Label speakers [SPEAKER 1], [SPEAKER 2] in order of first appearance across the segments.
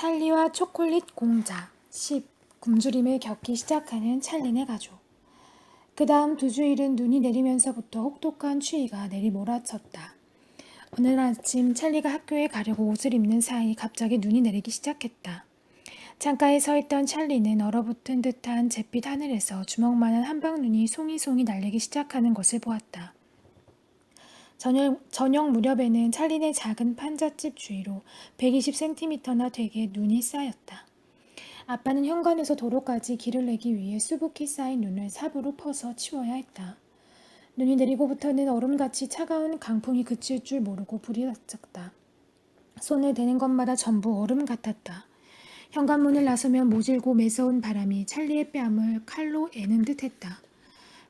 [SPEAKER 1] 찰리와 초콜릿 공자 10. 굶주림을 겪기 시작하는 찰리네 가족. 그 다음 두 주일은 눈이 내리면서부터 혹독한 추위가 내리몰아쳤다. 어느 날 아침 찰리가 학교에 가려고 옷을 입는 사이 갑자기 눈이 내리기 시작했다. 창가에 서 있던 찰리는 얼어붙은 듯한 잿빛 하늘에서 주먹만한 한방눈이 송이송이 날리기 시작하는 것을 보았다. 저녁 무렵에는 찰리네 작은 판잣집 주위로 120cm나 되게 눈이 쌓였다. 아빠는 현관에서 도로까지 길을 내기 위해 수북히 쌓인 눈을 삽으로 퍼서 치워야 했다. 눈이 내리고부터는 얼음같이 차가운 강풍이 그칠 줄 모르고 부딪혔다. 손을 대는 것마다 전부 얼음 같았다. 현관문을 나서면 모질고 매서운 바람이 찰리의 뺨을 칼로 애는 듯했다.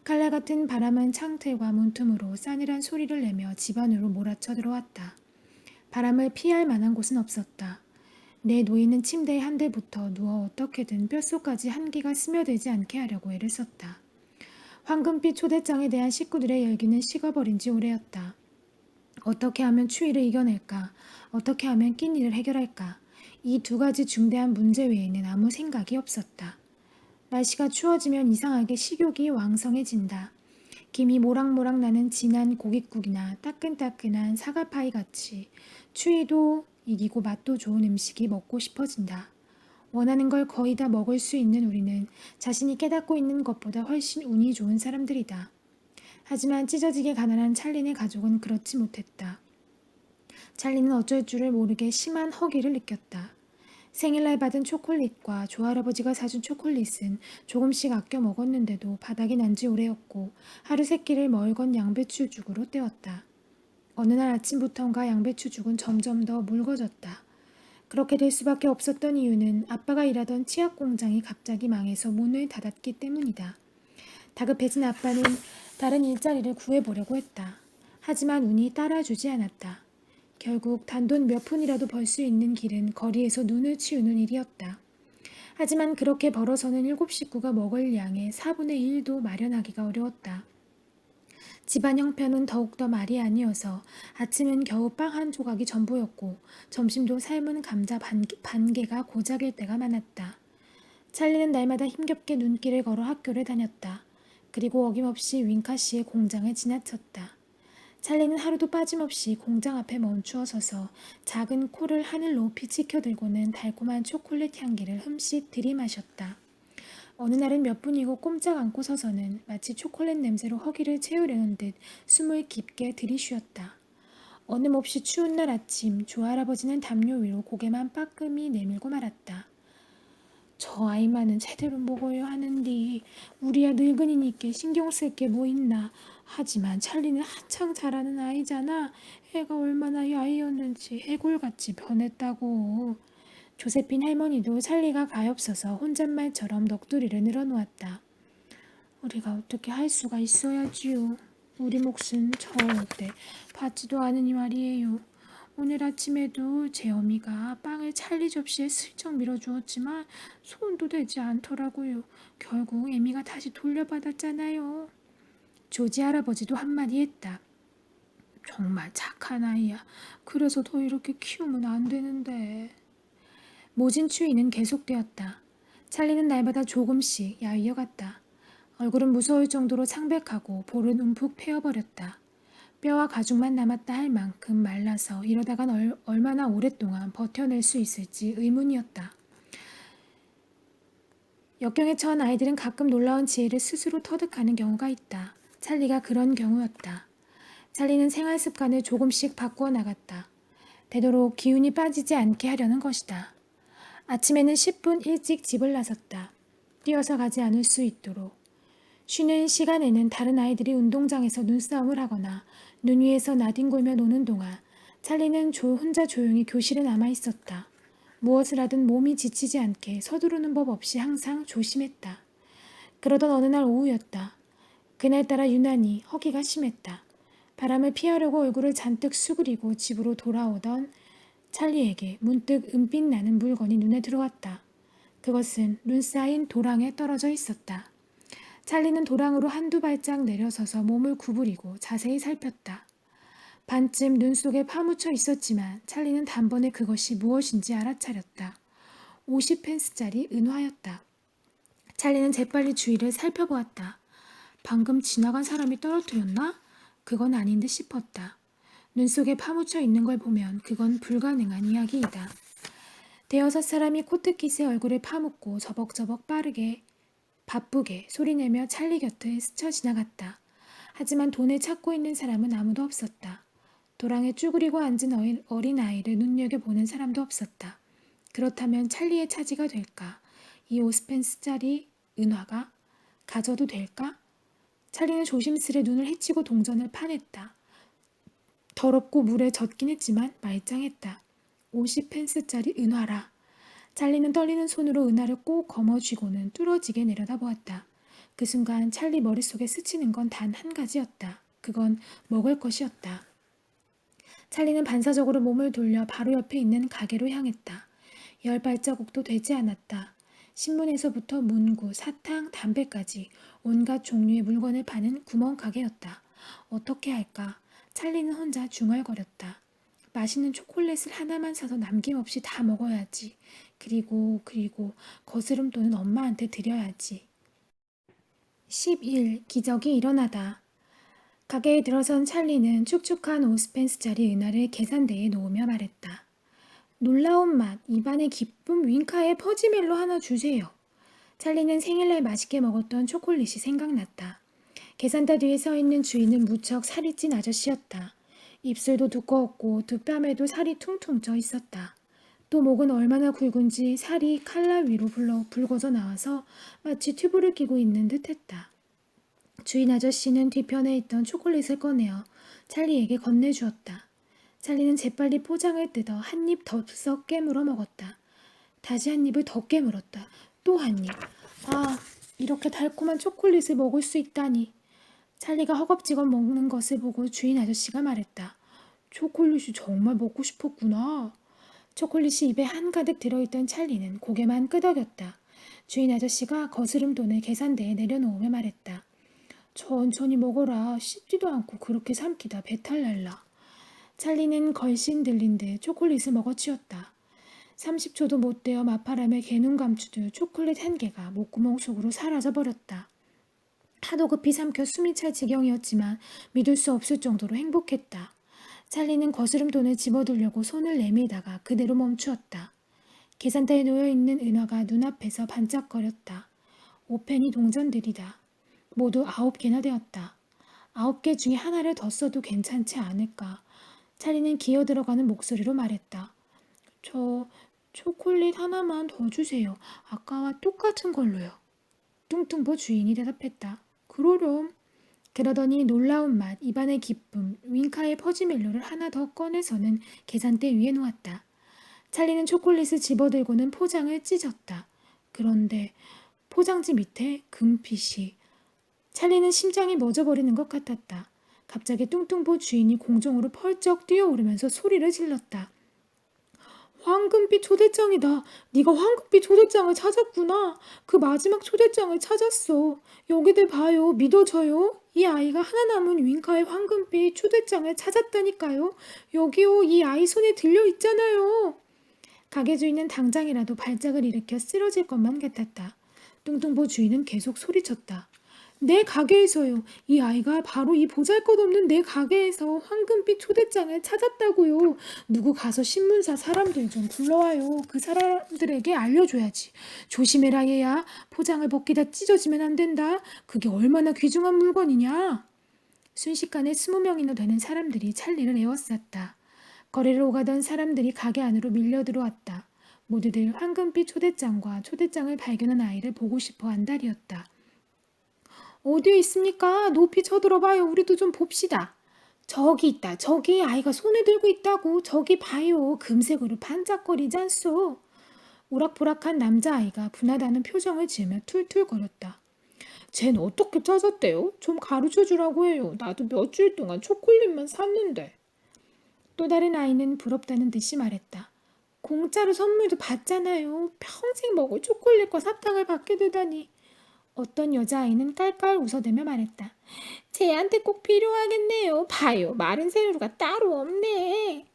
[SPEAKER 1] 칼날 같은 바람은 창틀과 문틈으로 싸늘한 소리를 내며 집 안으로 몰아쳐 들어왔다. 바람을 피할 만한 곳은 없었다. 내 놓이는 침대의 한 대부터 누워 어떻게든 뼛속까지 한기가 스며들지 않게 하려고 애를 썼다. 황금빛 초대장에 대한 식구들의 열기는 식어버린 지 오래였다. 어떻게 하면 추위를 이겨낼까? 어떻게 하면 끼니를 해결할까? 이 두 가지 중대한 문제 외에는 아무 생각이 없었다. 날씨가 추워지면 이상하게 식욕이 왕성해진다. 김이 모락모락 나는 진한 고깃국이나 따끈따끈한 사과파이 같이 추위도 이기고 맛도 좋은 음식이 먹고 싶어진다. 원하는 걸 거의 다 먹을 수 있는 우리는 자신이 깨닫고 있는 것보다 훨씬 운이 좋은 사람들이다. 하지만 찢어지게 가난한 찰리네 가족은 그렇지 못했다. 찰리는 어쩔 줄을 모르게 심한 허기를 느꼈다. 생일날 받은 초콜릿과 조할아버지가 사준 초콜릿은 조금씩 아껴 먹었는데도 바닥이 난 지 오래였고 하루 세 끼를 멀건 양배추죽으로 때웠다. 어느 날 아침부터인가 양배추죽은 점점 더 묽어졌다. 그렇게 될 수밖에 없었던 이유는 아빠가 일하던 치약 공장이 갑자기 망해서 문을 닫았기 때문이다. 다급해진 아빠는 다른 일자리를 구해보려고 했다. 하지만 운이 따라주지 않았다. 결국 단돈 몇 푼이라도 벌 수 있는 길은 거리에서 눈을 치우는 일이었다. 하지만 그렇게 벌어서는 7식구가 먹을 양의 4분의 1도 마련하기가 어려웠다. 집안 형편은 더욱더 말이 아니어서 아침은 겨우 빵 한 조각이 전부였고 점심도 삶은 감자 반 개가 고작일 때가 많았다. 찰리는 날마다 힘겹게 눈길을 걸어 학교를 다녔다. 그리고 어김없이 윙카씨의 공장을 지나쳤다. 찰리는 하루도 빠짐없이 공장 앞에 멈추어 서서 작은 코를 하늘 높이 치켜들고는 달콤한 초콜릿 향기를 흠씩 들이마셨다. 어느 날은 몇 분이고 꼼짝 않고 서서는 마치 초콜릿 냄새로 허기를 채우려는 듯 숨을 깊게 들이쉬었다. 어김없이 추운 날 아침 조할아버지는 담요 위로 고개만 빠끔히 내밀고 말았다. 저 아이만은 제대로 먹어야 하는디 우리야 늙은이니께 신경 쓸 게 뭐 있나. 하지만 찰리는 한창 자라는 아이잖아. 애가 얼마나 야이었는지 해골같이 변했다고. 조세핀 할머니도 찰리가 가엾어서 혼잣말처럼 넋두리를 늘어놓았다. 우리가 어떻게 할 수가 있어야지요. 우리 몫은 절대 받지도 않으니 말이에요. 오늘 아침에도 제 어미가 빵을 찰리 접시에 슬쩍 밀어주었지만 손도 대지 않더라고요. 결국 애미가 다시 돌려받았잖아요. 조지 할아버지도 한마디 했다. 정말 착한 아이야. 그래서 더 이렇게 키우면 안 되는데. 모진 추위는 계속되었다. 찰리는 날마다 조금씩 야위어갔다. 얼굴은 무서울 정도로 창백하고 볼은 움푹 패여버렸다. 뼈와 가죽만 남았다 할 만큼 말라서 이러다간 얼마나 오랫동안 버텨낼 수 있을지 의문이었다. 역경에 처한 아이들은 가끔 놀라운 지혜를 스스로 터득하는 경우가 있다. 찰리가 그런 경우였다. 찰리는 생활 습관을 조금씩 바꾸어 나갔다. 되도록 기운이 빠지지 않게 하려는 것이다. 아침에는 10분 일찍 집을 나섰다. 뛰어서 가지 않을 수 있도록. 쉬는 시간에는 다른 아이들이 운동장에서 눈싸움을 하거나 눈 위에서 나뒹굴며 노는 동안 찰리는 혼자 조용히 교실에 남아 있었다. 무엇을 하든 몸이 지치지 않게 서두르는 법 없이 항상 조심했다. 그러던 어느 날 오후였다. 그날따라 유난히 허기가 심했다. 바람을 피하려고 얼굴을 잔뜩 수그리고 집으로 돌아오던 찰리에게 문득 은빛 나는 물건이 눈에 들어왔다. 그것은 눈 쌓인 도랑에 떨어져 있었다. 찰리는 도랑으로 한두 발짝 내려서서 몸을 구부리고 자세히 살폈다. 반쯤 눈 속에 파묻혀 있었지만 찰리는 단번에 그것이 무엇인지 알아차렸다. 50펜스짜리 은화였다. 찰리는 재빨리 주위를 살펴보았다. 방금 지나간 사람이 떨어뜨렸나? 그건 아닌 듯 싶었다. 눈 속에 파묻혀 있는 걸 보면 그건 불가능한 이야기이다. 대여섯 사람이 코트킷의 얼굴을 파묻고 저벅저벅 바쁘게 소리내며 찰리 곁을 스쳐 지나갔다. 하지만 돈을 찾고 있는 사람은 아무도 없었다. 도랑에 쭈그리고 앉은 어린아이를 눈여겨보는 사람도 없었다. 그렇다면 찰리의 차지가 될까? 이 50펜스짜리 은화가 가져도 될까? 찰리는 조심스레 눈을 헤치고 동전을 파냈다. 더럽고 물에 젖긴 했지만 말짱했다. 50펜스짜리 은화라. 찰리는 떨리는 손으로 은화를 꼭 거머쥐고는 뚫어지게 내려다보았다. 그 순간 찰리 머릿속에 스치는 건 단 한 가지였다. 그건 먹을 것이었다. 찰리는 반사적으로 몸을 돌려 바로 옆에 있는 가게로 향했다. 10발자국도 되지 않았다. 신문에서부터 문구, 사탕, 담배까지 온갖 종류의 물건을 파는 구멍가게였다. 어떻게 할까? 찰리는 혼자 중얼거렸다. 맛있는 초콜릿을 하나만 사서 남김없이 다 먹어야지. 그리고 거스름돈은 엄마한테 드려야지. 11. 기적이 일어나다. 가게에 들어선 찰리는 축축한 50펜스짜리 은화를 계산대에 놓으며 말했다. 놀라운 맛, 입안의 기쁨, 윙카의 퍼지멜로 하나 주세요. 찰리는 생일날 맛있게 먹었던 초콜릿이 생각났다. 계산대 뒤에 서 있는 주인은 무척 살이 찐 아저씨였다. 입술도 두꺼웠고 두 뺨에도 살이 퉁퉁 쪄 있었다. 또 목은 얼마나 굵은지 살이 칼날 위로 붉어져 나와서 마치 튜브를 끼고 있는 듯했다. 주인 아저씨는 뒤편에 있던 초콜릿을 꺼내어 찰리에게 건네주었다. 찰리는 재빨리 포장을 뜯어 한 입 덥석 깨물어 먹었다. 다시 한 입을 더 깨물었다. 또 한 입. 아, 이렇게 달콤한 초콜릿을 먹을 수 있다니. 찰리가 허겁지겁 먹는 것을 보고 주인 아저씨가 말했다. 초콜릿이 정말 먹고 싶었구나. 초콜릿이 입에 한가득 들어있던 찰리는 고개만 끄덕였다. 주인 아저씨가 거스름돈을 계산대에 내려놓으며 말했다. 천천히 먹어라. 씹지도 않고 그렇게 삼키다 배탈 날라. 찰리는 걸씬 들린 듯 초콜릿을 먹어치웠다. 30초도 못 되어 마파람에 개눈 감추듯 초콜릿 한 개가 목구멍 속으로 사라져버렸다. 하도 급히 삼켜 숨이 찰 지경이었지만 믿을 수 없을 정도로 행복했다. 찰리는 거스름돈을 집어들려고 손을 내밀다가 그대로 멈추었다. 계산대에 놓여있는 은화가 눈앞에서 반짝거렸다. 5펜이 동전들이다. 모두 9개나 되었다. 9개 중에 하나를 더 써도 괜찮지 않을까. 찰리는 기어들어가는 목소리로 말했다. 저 초콜릿 하나만 더 주세요. 아까와 똑같은 걸로요. 뚱뚱보 주인이 대답했다. 그러렴. 그러더니 놀라운 맛, 입안의 기쁨, 윙카의 퍼지멜로를 하나 더 꺼내서는 계산대 위에 놓았다. 찰리는 초콜릿을 집어들고는 포장을 찢었다. 그런데 포장지 밑에 금빛이. 찰리는 심장이 멎어버리는 것 같았다. 갑자기 뚱뚱보 주인이 공중으로 펄쩍 뛰어오르면서 소리를 질렀다. 황금빛 초대장이다. 네가 황금빛 초대장을 찾았구나. 그 마지막 초대장을 찾았어. 여기들 봐요. 믿어져요. 이 아이가 하나 남은 윙카의 황금빛 초대장을 찾았다니까요. 여기요. 이 아이 손에 들려 있잖아요. 가게 주인은 당장이라도 발작을 일으켜 쓰러질 것만 같았다. 뚱뚱보 주인은 계속 소리쳤다. 내 가게에서요. 이 아이가 바로 이 보잘것없는 내 가게에서 황금빛 초대장을 찾았다고요. 누구 가서 신문사 사람들 좀 불러와요. 그 사람들에게 알려줘야지. 조심해라 얘야. 포장을 벗기다 찢어지면 안 된다. 그게 얼마나 귀중한 물건이냐. 순식간에 20명이나 되는 사람들이 찰리를 에워쌌다. 거리를 오가던 사람들이 가게 안으로 밀려들어왔다. 모두들 황금빛 초대장과 초대장을 발견한 아이를 보고 싶어 안달이었다. 어디에 있습니까? 높이 쳐들어봐요. 우리도 좀 봅시다. 저기 있다. 저기 아이가 손에 들고 있다고. 저기 봐요. 금색으로 반짝거리지 않소. 우락부락한 남자아이가 분하다는 표정을 지으며 툴툴거렸다. 쟨 어떻게 찾았대요? 좀 가르쳐주라고 해요. 나도 몇 주일 동안 초콜릿만 샀는데. 또 다른 아이는 부럽다는 듯이 말했다. 공짜로 선물도 받잖아요. 평생 먹을 초콜릿과 사탕을 받게 되다니. 어떤 여자아이는 깔깔 웃어대며 말했다. 쟤한테 꼭 필요하겠네요. 봐요. 마른 세로가 따로 없네.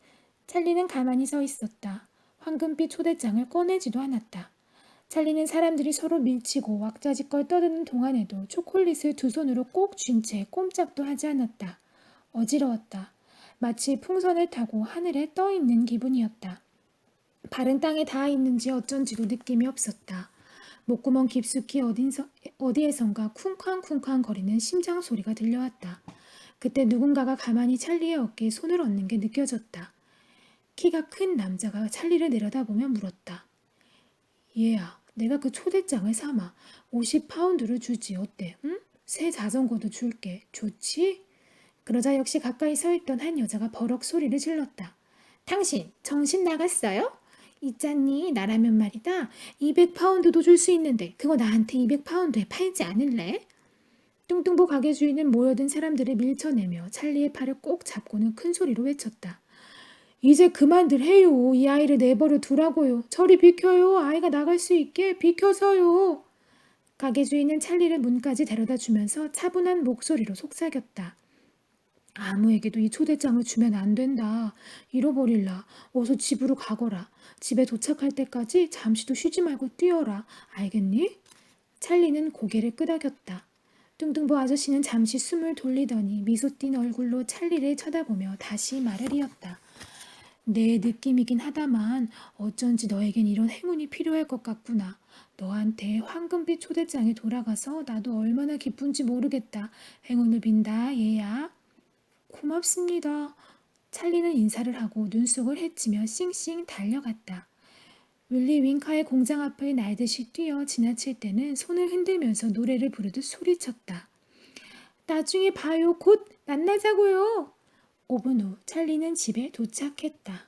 [SPEAKER 1] 찰리는 가만히 서 있었다. 황금빛 초대장을 꺼내지도 않았다. 찰리는 사람들이 서로 밀치고 왁자지껄 떠드는 동안에도 초콜릿을 두 손으로 꼭 쥔 채 꼼짝도 하지 않았다. 어지러웠다. 마치 풍선을 타고 하늘에 떠 있는 기분이었다. 발은 땅에 닿아 있는지 어쩐지도 느낌이 없었다. 목구멍 깊숙이 어디에선가 쿵쾅쿵쾅 거리는 심장 소리가 들려왔다. 그때 누군가가 가만히 찰리의 어깨에 손을 얹는 게 느껴졌다. 키가 큰 남자가 찰리를 내려다보며 물었다. 얘야, 내가 그 초대장을 삼아 50파운드를 주지 어때? 응? 새 자전거도 줄게. 좋지? 그러자 역시 가까이 서 있던 한 여자가 버럭 소리를 질렀다. 당신 정신 나갔어요? 있잖니, 나라면 말이다. 200파운드도 줄 수 있는데 그거 나한테 200파운드에 팔지 않을래? 뚱뚱보 가게 주인은 모여든 사람들을 밀쳐내며 찰리의 팔을 꼭 잡고는 큰 소리로 외쳤다. 이제 그만들 해요. 이 아이를 내버려 두라고요. 저리 비켜요. 아이가 나갈 수 있게 비켜서요. 가게 주인은 찰리를 문까지 데려다 주면서 차분한 목소리로 속삭였다. 아무에게도 이 초대장을 주면 안 된다. 잃어버릴라. 어서 집으로 가거라. 집에 도착할 때까지 잠시도 쉬지 말고 뛰어라. 알겠니? 찰리는 고개를 끄덕였다. 뚱뚱보 아저씨는 잠시 숨을 돌리더니 미소 띤 얼굴로 찰리를 쳐다보며 다시 말을 이었다. 내 느낌이긴 하다만 어쩐지 너에겐 이런 행운이 필요할 것 같구나. 너한테 황금빛 초대장이 돌아가서 나도 얼마나 기쁜지 모르겠다. 행운을 빈다, 얘야. 고맙습니다. 찰리는 인사를 하고 눈속을 헤치며 싱싱 달려갔다. 윌리 윙카의 공장 앞을 날듯이 뛰어 지나칠 때는 손을 흔들면서 노래를 부르듯 소리쳤다. 나중에 봐요. 곧 만나자고요. 5분 후 찰리는 집에 도착했다.